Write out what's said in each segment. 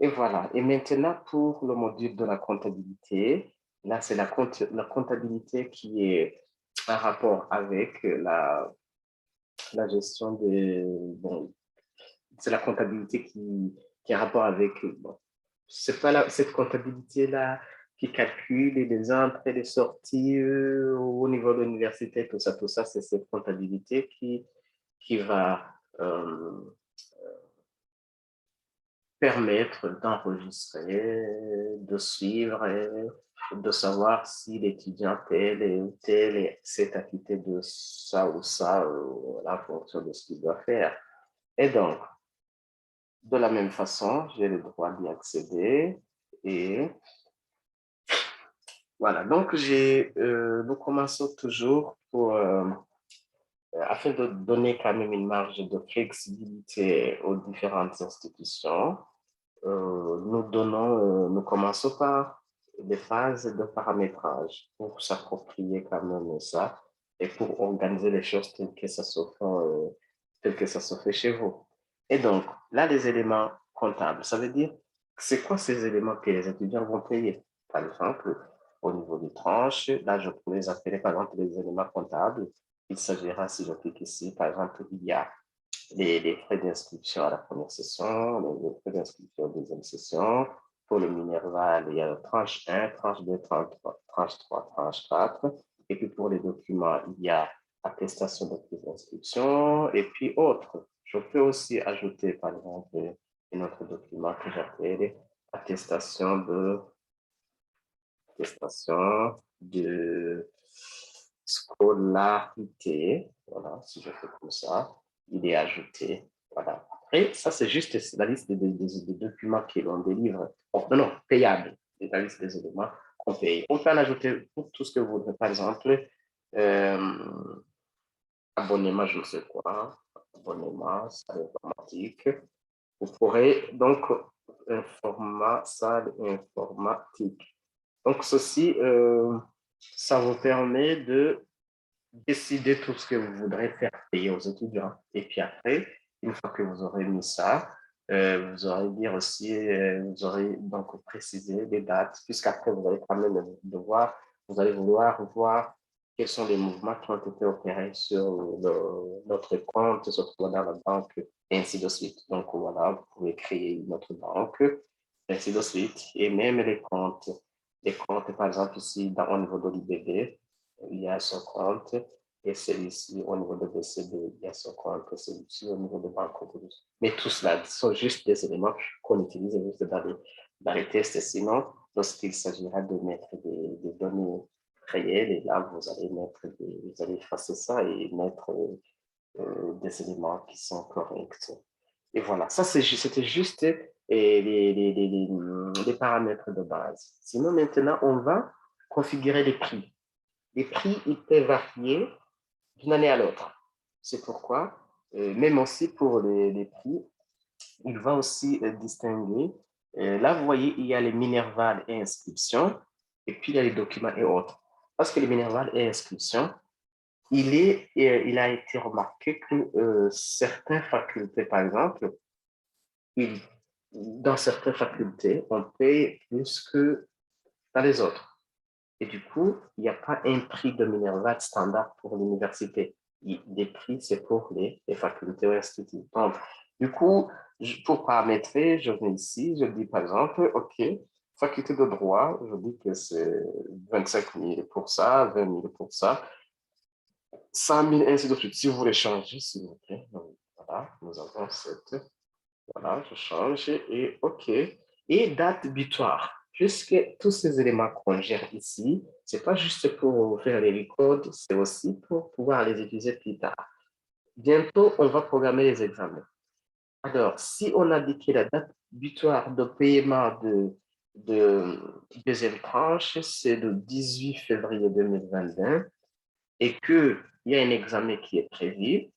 Et voilà. Et maintenant, pour le module de la comptabilité, là, c'est la comptabilité qui est en rapport avec la gestion des... Bon, c'est la comptabilité qui a rapport avec... Bon, c'est pas cette comptabilité-là qui calcule les entrées et les sorties au niveau de l'université, tout ça, c'est cette comptabilité qui va permettre d'enregistrer, de suivre et de savoir si l'étudiant tel et tel s'est acquitté de ça ou ça en fonction de ce qu'il doit faire. Et donc, de la même façon, j'ai le droit d'y accéder et voilà. Donc, nous commençons toujours afin de donner quand même une marge de flexibilité aux différentes institutions. Nous commençons par des phases de paramétrage pour s'approprier quand même ça et pour organiser les choses telles que ça se fait chez vous. Et donc, là, les éléments comptables, ça veut dire, c'est quoi ces éléments que les étudiants vont payer? Par exemple, au niveau des tranches, là, je pourrais les appeler, par exemple, les éléments comptables. Il s'agira, si je clique ici, par exemple, il y a les frais d'inscription à la première session, les frais d'inscription à la deuxième session. Pour le Minerval, il y a la tranche 1, tranche 2, tranche 3, tranche 4. Et puis pour les documents, il y a attestation de prise d'inscription et puis autres. Je peux aussi ajouter, par exemple, un autre document que j'appelle attestation de scolarité. Voilà, si je fais comme ça, il est ajouté. Voilà. Et ça, c'est juste la liste des documents que l'on délivre. Oh, non, non, payable. La liste des éléments qu'on paye. On peut en ajouter pour tout ce que vous voudrez. Par exemple, abonnement, je ne sais quoi. Abonnement, salle informatique. Vous pourrez donc un format salle informatique. Donc, ceci, ça vous permet de décider tout ce que vous voudrez faire payer aux étudiants. Et puis après, une fois que vous aurez mis ça, vous aurez dire aussi, vous aurez donc précisé les dates, puisqu'après, vous allez quand même vous allez vouloir voir quels sont les mouvements qui ont été opérés sur notre compte, surtout dans la banque, et ainsi de suite. Donc voilà, vous pouvez créer une autre banque, ainsi de suite, et même les comptes. Les comptes, par exemple, ici, au niveau de l'IBD, il y a son compte, et celui-ci, au niveau de BCB, il y a son compte, et celui-ci, au niveau de Banque. Mais tout cela sont juste des éléments qu'on utilise juste dans les tests. Sinon, lorsqu'il s'agira de mettre des données réelles, et là, vous allez effacer ça et mettre des éléments qui sont corrects. Et voilà, ça, c'était juste les paramètres de base. Sinon, maintenant, on va configurer les prix. Les prix, ils peuvent varier d'une année à l'autre. C'est pourquoi, même aussi pour les prix, il va aussi distinguer. Là, vous voyez, il y a les minervales et inscriptions, et puis il y a les documents et autres. Parce que les minervales et inscriptions, il a été remarqué que certaines facultés, par exemple, il, dans certaines facultés, on paye plus que dans les autres. Et du coup, il n'y a pas un prix de Minerval standard pour l'université. Les prix, c'est pour les facultés ou instituts. Donc, du coup, pour paramétrer, je viens ici, je dis par exemple, OK, faculté de droit, je dis que c'est 25 000 pour ça, 20 000 pour ça, 100 000, ainsi de suite. Si vous voulez changer, s'il vous plaît. Donc, voilà, nous avons cette. Voilà, je change et OK. Et date butoir. Puisque tous ces éléments qu'on gère ici, c'est pas juste pour faire les records, c'est aussi pour pouvoir les utiliser plus tard. Bientôt, on va programmer les examens. Alors, si on a dit que la date butoir de paiement de deuxième tranche, c'est le 18 février 2022 et qu'il y a un examen qui est prévu,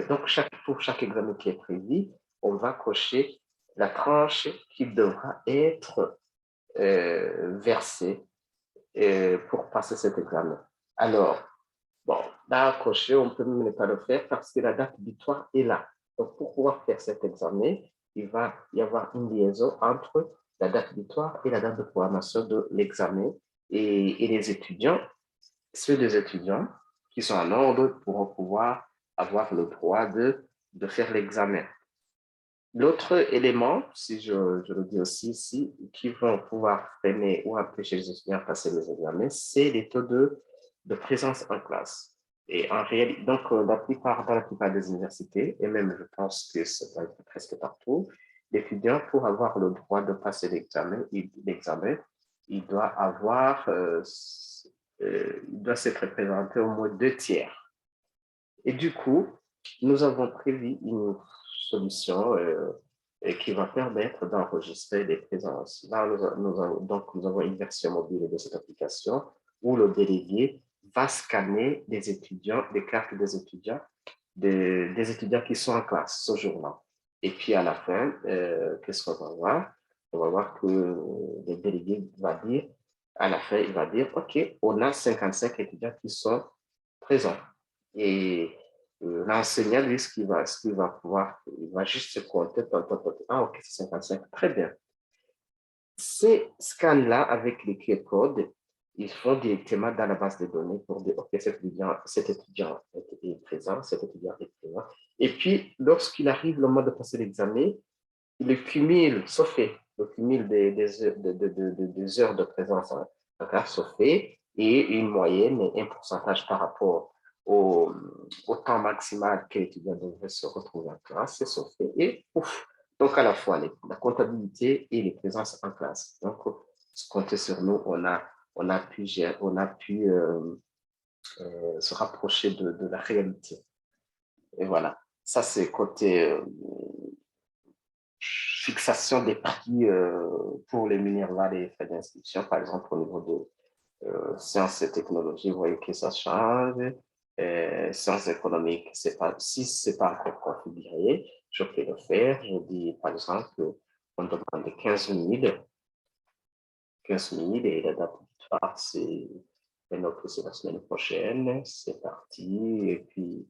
donc, pour chaque examen qui est prévu, on va cocher la tranche qui devra être versée pour passer cet examen. Alors, bon, là, à cocher, on peut même ne pas le faire parce que la date butoir est là. Donc, pour pouvoir faire cet examen, il va y avoir une liaison entre la date butoir et la date de programmation de l'examen. Et les étudiants, ceux des étudiants qui sont en ordre pourront pouvoir avoir le droit de faire l'examen. L'autre élément, si je le dis aussi ici, qui vont pouvoir freiner ou empêcher les étudiants de passer les examens, c'est les taux de présence en classe. Et en réalité, donc, dans la plupart des universités, et même je pense que c'est presque partout, l'étudiant, pour avoir le droit de passer l'examen, il doit avoir, il doit s'être présenté au moins 2 tiers. Et du coup, nous avons prévu une solution qui va permettre d'enregistrer les présences. Là, nous avons une version mobile de cette application où le délégué va scanner les étudiants, les cartes des étudiants qui sont en classe ce jour-là. Et puis à la fin, qu'est-ce qu'on va voir? On va voir que le délégué va dire, à la fin, il va dire, OK, on a 55 étudiants qui sont présents. Et l'enseignant, lui, ce qu'il va pouvoir, il va juste se compter, ah, ok, c'est 55, très bien. Ces scans-là, avec les QR-codes, ils font directement dans la base de données pour dire, ok, cet étudiant est présent, cet étudiant est présent. Et puis, lorsqu'il arrive le moment de passer l'examen, le cumul se fait, le cumul des heures de présence en classe se fait, et une moyenne et un pourcentage par rapport au temps maximal que l'étudiant devrait se retrouver en classe, c'est se fait, et ouf, donc à la fois la comptabilité et les présences en classe. Donc, compter sur nous, on a pu se rapprocher de la réalité. Et voilà, ça c'est côté fixation des prix pour les Minerval et les frais d'inscription, par exemple au niveau de sciences et technologies, vous voyez que ça change. Sciences économiques, si ce n'est pas encore configuré, je peux le faire. Je dis par exemple qu'on demande 15 000, et la date de départ, c'est la semaine prochaine, c'est parti. Et puis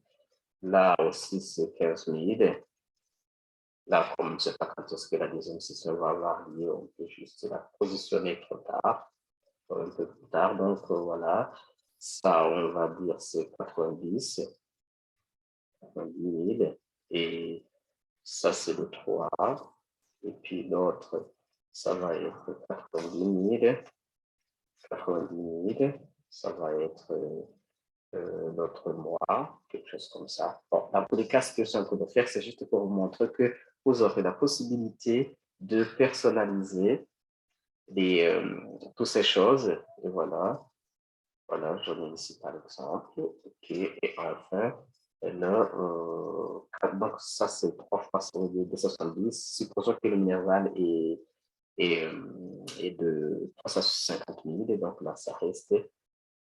là aussi, c'est 15 000. Là, comme je ne sais pas quand est-ce que la deuxième session va avoir lieu, on peut juste la positionner trop tard, un peu plus tard. Donc, voilà, ça, on va dire, c'est 90 000. Et ça, c'est le 3. Et puis l'autre, ça va être 90 000. 90 000, ça va être notre mois, quelque chose comme ça. Bon, dans tous les cas, ce que je suis en train de faire, c'est juste pour vous montrer que vous aurez la possibilité de personnaliser toutes ces choses. Et voilà, je mets ici par exemple. OK, et enfin, là, donc ça c'est 3 fois 270. Supposons que le Minerval est de 350 000, et donc là, ça reste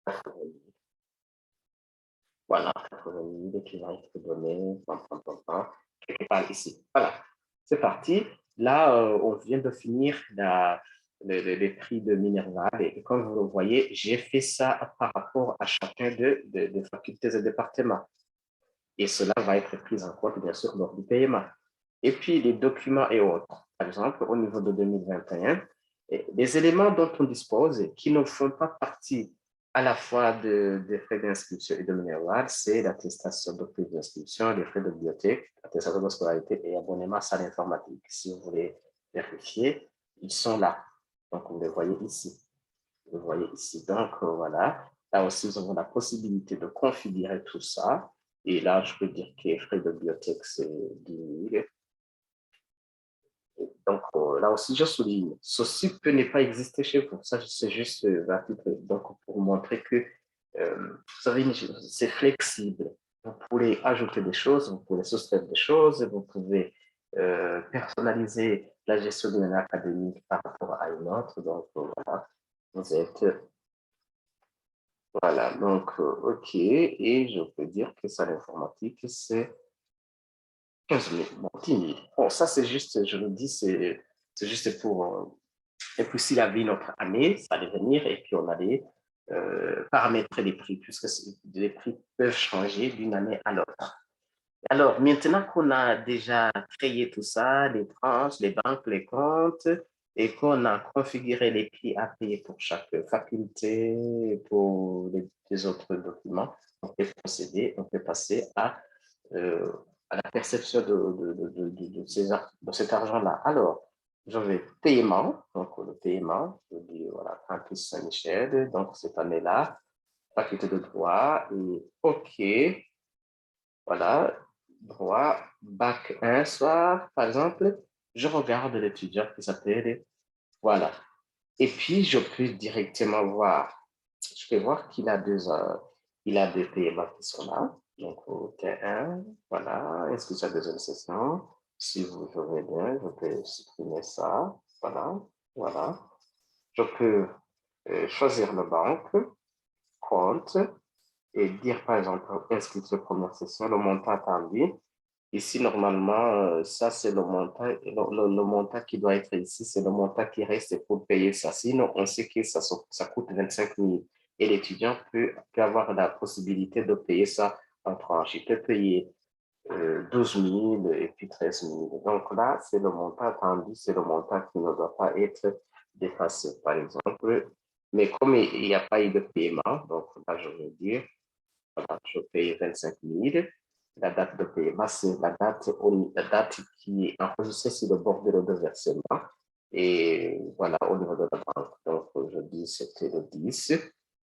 80 000. Voilà, 80 000 qui va être donné, quelque part ici. Voilà, c'est parti. Là, on vient de finir les prix de Minerval, et comme vous le voyez, j'ai fait ça par rapport à chacun des facultés et départements. Et cela va être pris en compte, bien sûr, lors du paiement. Et puis, les documents et autres. Par exemple, au niveau de 2021, les éléments dont on dispose qui ne font pas partie à la fois des frais d'inscription et de Minerval, c'est l'attestation de prise d'inscription, les frais de bibliothèque, attestation de scolarité et abonnement à salle informatique. Si vous voulez vérifier, ils sont là. Donc, vous les voyez ici. Vous voyez ici. Donc, voilà. Là aussi, nous avons la possibilité de configurer tout ça. Et là, je peux dire que les frais de bibliothèque, c'est 10 000. Donc, là aussi, je souligne, ceci peut ne pas exister chez vous. Ça, c'est juste donc, pour montrer que, vous savez, c'est flexible. Vous pouvez ajouter des choses, vous pouvez soustraire des choses, vous pouvez personnaliser la gestion d'une année académique par rapport à une autre. Donc, voilà, vous êtes... Voilà, donc, OK. Et je peux dire que ça, l'informatique, c'est 15 000, bon, 10 000. Bon, ça, c'est juste, je le dis, c'est juste pour impulser la vie notre année, ça allait venir, et puis on allait paramétrer les prix, puisque les prix peuvent changer d'une année à l'autre. Alors, maintenant qu'on a déjà créé tout ça, les tranches, les banques, les comptes, et qu'on a configuré les prix à payer pour chaque faculté, pour les autres documents, on peut procéder, on peut passer euh, à la perception de cet argent-là. Alors, je vais paiement, donc le paiement, je dis voilà, campus Saint-Michel, donc cette année-là, faculté de droit, et OK, voilà, droit, bac un soir, par exemple, je regarde l'étudiant qui s'appelle, voilà. Et puis, je peux directement voir, je peux voir qu'il a il a deux paiements qui sont là. Donc, au T1, voilà, inscription à deuxième session. Si vous voulez bien, je peux supprimer ça. Voilà, voilà. Je peux choisir le banque, compte, et dire, par exemple, inscription première session, le montant attendu. Ici, normalement, ça, c'est le montant, le montant qui doit être ici, c'est le montant qui reste pour payer ça. Sinon, on sait que ça coûte 25 000 et l'étudiant peut avoir la possibilité de payer ça en tranche. Il peut payer 12 000 et puis 13 000. Donc là, c'est le montant attendu, c'est le montant qui ne doit pas être dépassé, par exemple. Mais comme il n'y a pas eu de paiement, donc là, je veux dire, voilà, je paye 25 000. La date de paiement, c'est la date qui est enregistrée sur le bordereau de versement. Et voilà, au niveau de la banque. Donc, je dis c'était le 10.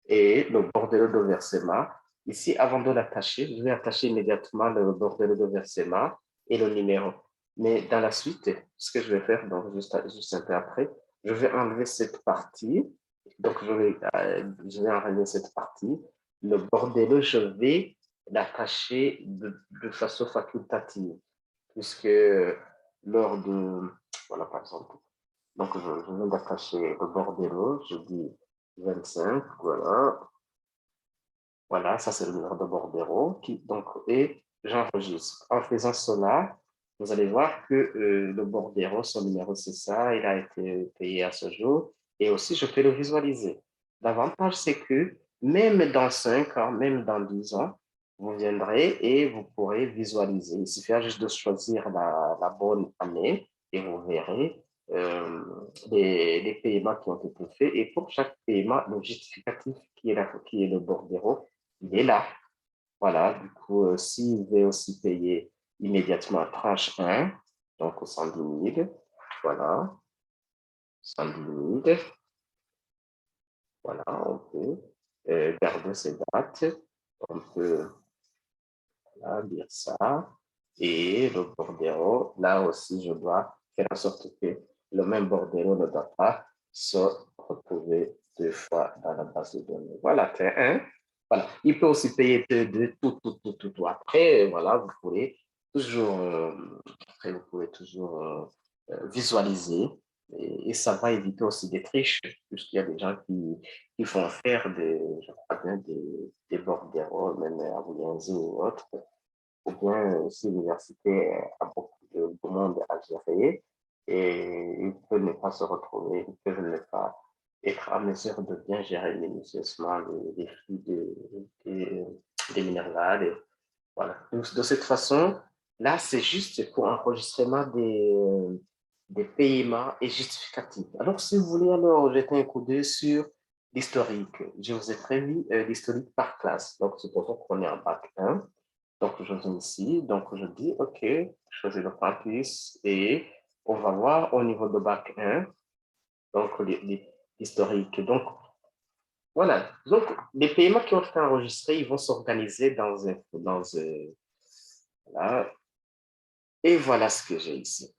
Et le bordereau de versement, ici, avant de l'attacher, je vais attacher immédiatement le bordereau de versement et le numéro. Mais dans la suite, ce que je vais faire, donc juste un peu après, je vais enlever cette partie. Donc, je vais enlever cette partie. Le bordereau, je vais l'attacher de façon facultative, puisque lors de, voilà, par exemple, donc je viens d'attacher le bordereau, je dis 25, voilà, voilà, ça c'est le numéro de bordereau, donc, et j'enregistre. En faisant cela, vous allez voir que le bordereau, son numéro c'est ça, il a été payé à ce jour, et aussi je peux le visualiser. L'avantage c'est que même dans 5 ans, même dans 10 ans, vous viendrez et vous pourrez visualiser. Il suffit juste de choisir la bonne année et vous verrez les paiements qui ont été faits. Et pour chaque paiement, le justificatif qui est le bordereau, il est là. Voilà, du coup, s'il veut aussi payer immédiatement tranche 1, donc 110 000, voilà, 110 000, voilà, on peut garder ces dates, on peut voilà, dire ça, et le bordereau, là aussi, je dois faire en sorte que le même bordereau ne doit pas se retrouver deux fois dans la base de données. Voilà, c'est un. Voilà. Il peut aussi payer de tout. Après, voilà, toujours, après, vous pouvez toujours visualiser et ça va éviter aussi des triches, puisqu'il y a des gens qui font faire je crois bien, des bordereaux, même à Bougainville ou autre, ou bien si l'université a beaucoup de monde à gérer et ils peuvent ne pas se retrouver, ils peuvent ne pas être en mesure de bien gérer minutieusement les flux des minerales. Et voilà. Donc, de cette façon, là, c'est juste pour enregistrement des paiements et justificatifs. Alors, si vous voulez alors jeter un coup d'œil sur l'historique, je vous ai prévu l'historique par classe. Donc, c'est pour ça qu'on est en bac 1. Donc, je viens ici, donc je dis, OK, je choisis le campus et on va voir au niveau de bac 1, donc l'historique. Donc, voilà. Donc, les paiements qui ont été enregistrés, ils vont s'organiser voilà. Et voilà ce que j'ai ici.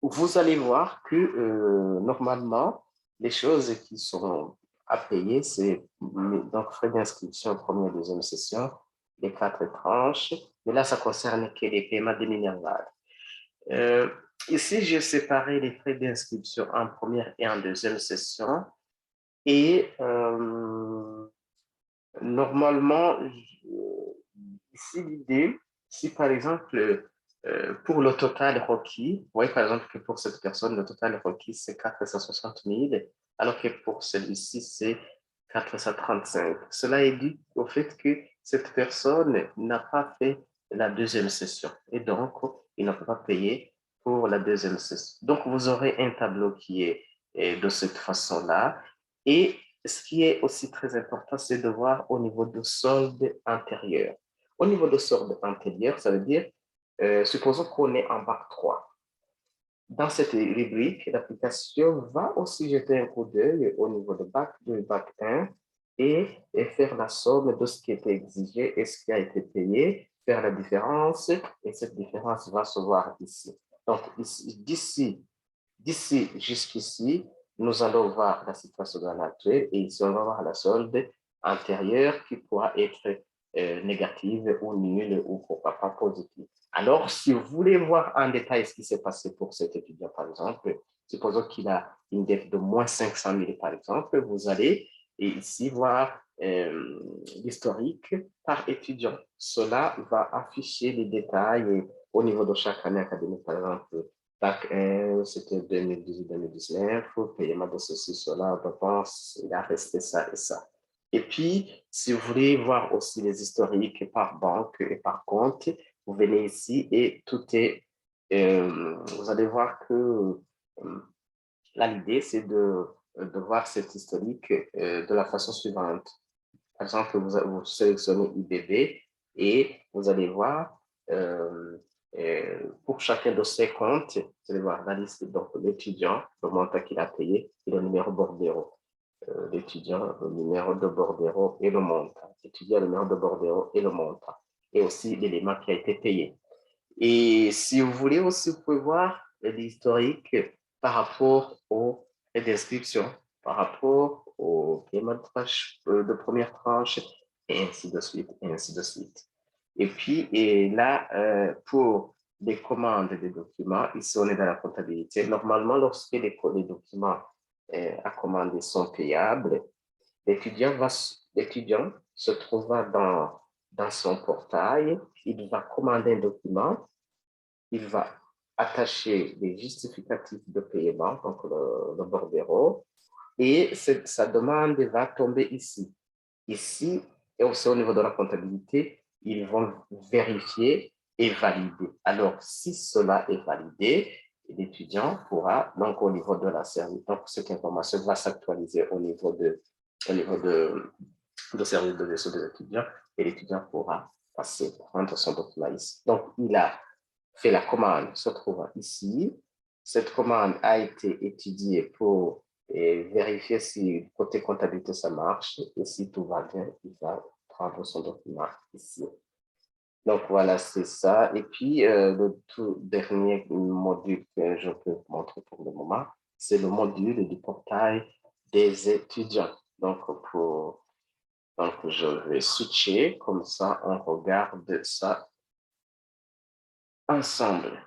Vous allez voir que normalement, les choses qui sont à payer, c'est donc frais d'inscription, première et deuxième session, les 4 tranches. Mais là, ça concerne que les paiements des minerales. Euh, Ici, j'ai séparé les frais d'inscription en première et en deuxième session. Et normalement, ici, l'idée, si par exemple, pour le total requis, vous voyez par exemple que pour cette personne, le total requis, c'est 460 000, alors que pour celui-ci, c'est 435. Cela est dû au fait que cette personne n'a pas fait la deuxième session. Et donc, il ne peut pas payer pour la deuxième session. Donc, vous aurez un tableau qui est de cette façon-là. Et ce qui est aussi très important, c'est de voir au niveau de solde antérieur. Au niveau de solde antérieur, ça veut dire, supposons qu'on est en bac 3. Dans cette rubrique, l'application va aussi jeter un coup d'œil au niveau de bac 2, bac 1 et faire la somme de ce qui était exigé et ce qui a été payé, faire la différence et cette différence va se voir ici. Donc, d'ici jusqu'ici, nous allons voir la situation actuelle et ici, on va voir la solde antérieure qui pourra être négative ou nulle ou pourquoi pas positive. Alors, si vous voulez voir en détail ce qui s'est passé pour cet étudiant, par exemple, supposons qu'il a une dette de moins 500 000, par exemple, vous allez ici voir l'historique par étudiant. Cela va afficher les détails au niveau de chaque année académique, par exemple, bac 1, c'était 2018-2019, paiement de ceci, cela, dépenses, il a resté ça et ça. Et puis, si vous voulez voir aussi les historiques par banque et par compte, vous venez ici et tout est, vous allez voir que là, l'idée, c'est de voir cet historique de la façon suivante. Par exemple, vous sélectionnez IBB et vous allez voir pour chacun de ces comptes, vous allez voir la liste, donc l'étudiant, le montant qu'il a payé et le numéro bordéro. L'étudiant, le numéro de bordéro et le montant. L'étudiant, le numéro de bordéro et le montant. Et aussi l'élément qui a été payé. Et si vous voulez aussi, vous pouvez voir l'historique par rapport aux inscriptions, par rapport au paiement de première tranche, et ainsi de suite, et ainsi de suite. Et puis, là, pour les commandes des documents, ici, on est dans la comptabilité. Normalement, lorsque les documents à commander sont payables, l'étudiant se trouvera dans son portail, il va commander un document, il va attacher les justificatifs de paiement, donc le bordereau, et sa demande va tomber ici. Ici, et aussi au niveau de la comptabilité, ils vont vérifier et valider. Alors, si cela est validé, l'étudiant pourra, donc au niveau de la service, donc cette information va s'actualiser au niveau de service de gestion des étudiants et l'étudiant pourra passer, prendre son document ici. Donc, il a fait la commande se trouvant ici. Cette commande a été étudiée pour vérifier si côté comptabilité ça marche et si tout va bien, il va prendre son document ici. Donc voilà, c'est ça. Et puis le tout dernier module que je peux vous montrer pour le moment, c'est le module du portail des étudiants. Donc je vais switcher, comme ça on regarde ça ensemble.